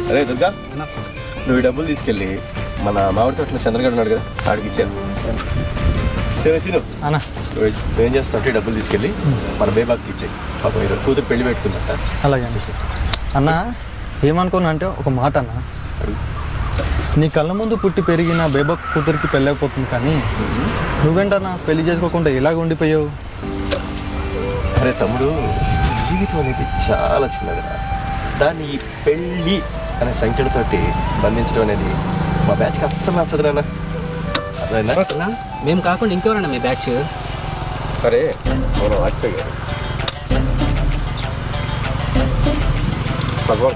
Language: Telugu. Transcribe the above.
అరే దుర్గా, నువ్వు ఈ డబ్బులు తీసుకెళ్ళి మన మామిడి తోటలో చంద్రగడ్ ఉన్నాడు కదా, ఆడికి ఇచ్చాను. సీను అన్న నువ్వేం చేస్తావు అంటే డబ్బులు తీసుకెళ్ళి మన బేబాకి ఇచ్చాయి. పాపం ఈరోజు కూతురు పెళ్లి పెట్టుకుందట. అలాగే అన్న. ఏమనుకున్నా అంటే ఒక మాట అన్న, నీ కళ్ళ ముందు పుట్టి పెరిగిన బేబా కూతురికి పెళ్ళైపోతుంది, కానీ నువ్వేంటన్నా పెళ్లి చేసుకోకుండా ఇలాగ ఉండిపోయావు? అరే తమ్ముడు, జీవితం అనేది చాలా చిన్నదిరా. దాన్ని ఈ పెళ్ళి అనే సంఖ్యలతోటి బంధించడం అనేది మా బ్యాచ్కి అస్సలు నచ్చదు నాన్న. అదేనా? మేము కాకుండా ఇంకెవరన్నా మీ బ్యాచ్? సరే మనం వాజ్పేయి గారు సగం